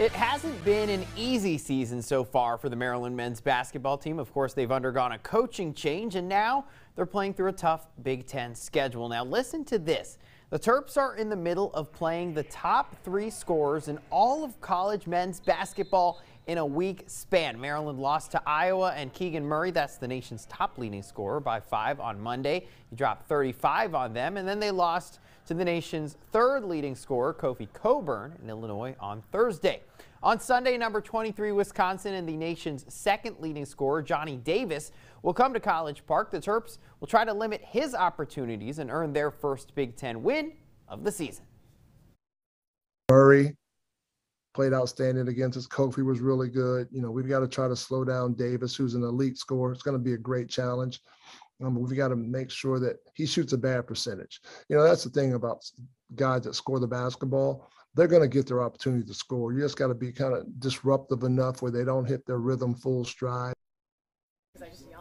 It hasn't been an easy season so far for the Maryland men's basketball team. Of course, they've undergone a coaching change, and now they're playing through a tough Big Ten schedule. Now, listen to this. The Terps are in the middle of playing the top 3 scorers in all of college men's basketball in a week span. Maryland lost to Iowa and Keegan Murray. That's the nation's top leading scorer by 5 on Monday. He dropped 35 on them, and then they lost to the nation's 3rd leading scorer, Kofi Coburn, in Illinois on Thursday. On Sunday, number 23 Wisconsin and the nation's 2nd leading scorer, Johnny Davis, will come to College Park. The Terps will try to limit his opportunities and earn their first Big Ten win of the season. Murray played outstanding against us. Kofi was really good. You know, we've got to try to slow down Davis, who's an elite scorer. It's going to be a great challenge. We've got to make sure that he shoots a bad percentage. You know, that's the thing about guys that score the basketball. They're going to get their opportunity to score. You just got to be kind of disruptive enough where they don't hit their rhythm full stride.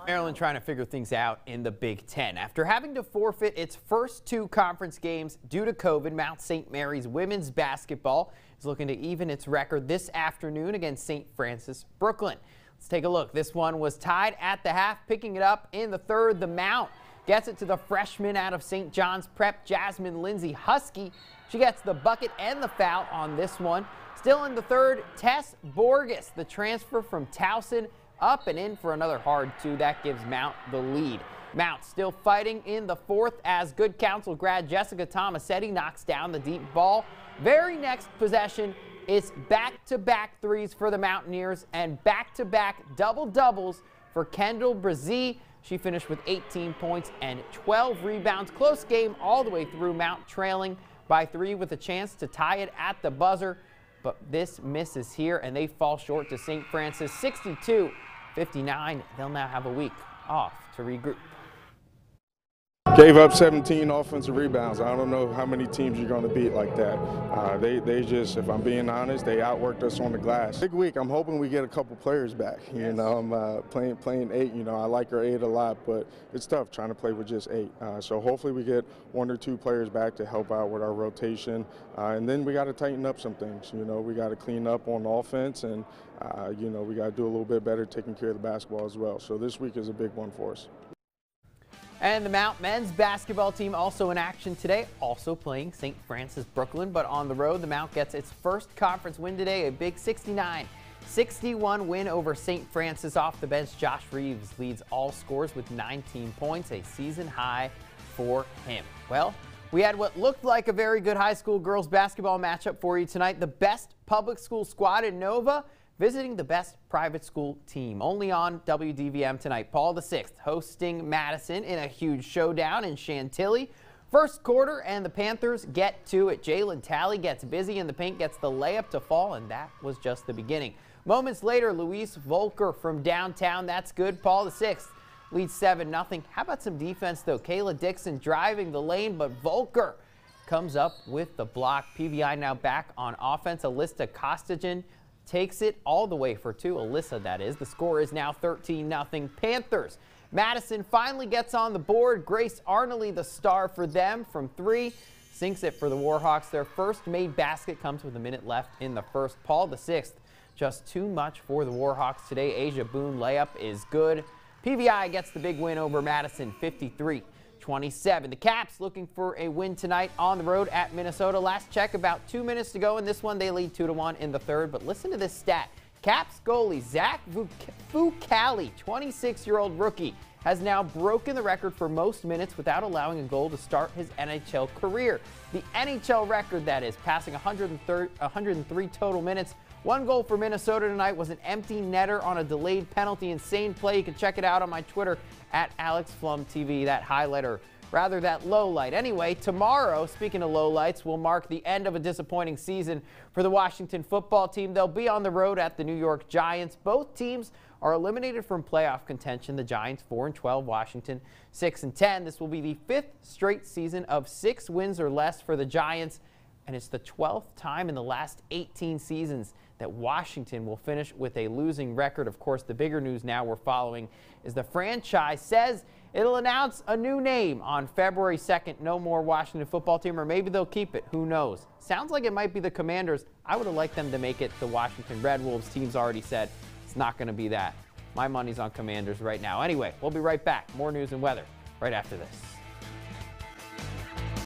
Maryland trying to figure things out in the Big Ten. After having to forfeit its first 2 conference games due to COVID, Mount St. Mary's women's basketball is looking to even its record this afternoon against St. Francis Brooklyn. Let's take a look. This one was tied at the half. Picking it up in the 3rd, the Mount gets it to the freshman out of St. John's Prep, Jasmine Lindsay Husky. She gets the bucket and the foul on this one. Still in the 3rd, Tess Borges, the transfer from Towson, up and in for another hard 2. That gives Mount the lead. Mount still fighting in the 4th as good counsel grad Jessica Tomasetti knocks down the deep ball. Very next possession, it's back-to-back threes for the Mountaineers and back-to-back double-doubles for Kendall Brazee. She finished with 18 points and 12 rebounds. Close game all the way through. Mount trailing by 3 with a chance to tie it at the buzzer. But this misses here, and they fall short to St. Francis 62-59. They'll now have a week off to regroup. Gave up 17 offensive rebounds. I don't know how many teams you're going to beat like that. They just, if I'm being honest, they outworked us on the glass. Big week. I'm hoping we get a couple players back. You know, I'm playing 8. You know, I like our 8 a lot, but it's tough trying to play with just 8. So hopefully we get 1 or 2 players back to help out with our rotation. And then we got to tighten up some things. You know, we got to clean up on offense, and you know, we got to do a little bit better taking care of the basketball as well. So this week is a big one for us. And the Mount men's basketball team also in action today, also playing St. Francis Brooklyn, but on the road. The Mount gets its first conference win today, a big 69-61 win over St. Francis. Off the bench, Josh Reeves leads all scores with 19 points, a season high for him. Well, we had what looked like a very good high school girls basketball matchup for you tonight. The best public school squad in Nova visiting the best private school team. Only on WDVM tonight. Paul VI hosting Madison in a huge showdown in Chantilly. First quarter, and the Panthers get to it. Jalen Talley gets busy in the paint, gets the layup to fall, and that was just the beginning. Moments later, Luis Volker from downtown. That's good. Paul VI leads 7-0. How about some defense, though? Kayla Dixon driving the lane, but Volker comes up with the block. PVI now back on offense. Alyssa Costigan takes it all the way for 2. Alyssa, that is. The score is now 13-0 Panthers. Madison finally gets on the board. Grace Arnoley, the star for them from 3, sinks it for the Warhawks. Their first made basket comes with a minute left in the first. Paul VI, just too much for the Warhawks today. Asia Boone layup is good. PVI gets the big win over Madison, 53-27. The Caps looking for a win tonight on the road at Minnesota. Last check, about 2 minutes to go in this one. They lead 2-1 in the 3rd. But listen to this stat. Caps goalie Zach Fucali, 26-year-old rookie, has now broken the record for most minutes without allowing a goal to start his NHL career. The NHL record, that is, passing 103 total minutes. 1 goal for Minnesota tonight was an empty netter on a delayed penalty. Insane play. You can check it out on my Twitter at AlexFlumTV, that highlight, or rather that low light. Anyway, tomorrow, speaking of low lights, will mark the end of a disappointing season for the Washington football team. They'll be on the road at the New York Giants. Both teams are eliminated from playoff contention. The Giants 4-12, Washington 6-10. This will be the 5th straight season of 6 wins or less for the Giants, and it's the 12th time in the last 18 seasons that Washington will finish with a losing record. Of course, the bigger news now we're following is the franchise says It'll announce a new name on February 2nd. No more Washington football team, or maybe they'll keep it. Who knows? Sounds like it might be the Commanders. I would have liked them to make it the Washington Red Wolves. Team's already said it's not going to be that. My money's on Commanders right now. Anyway, we'll be right back. More news and weather right after this.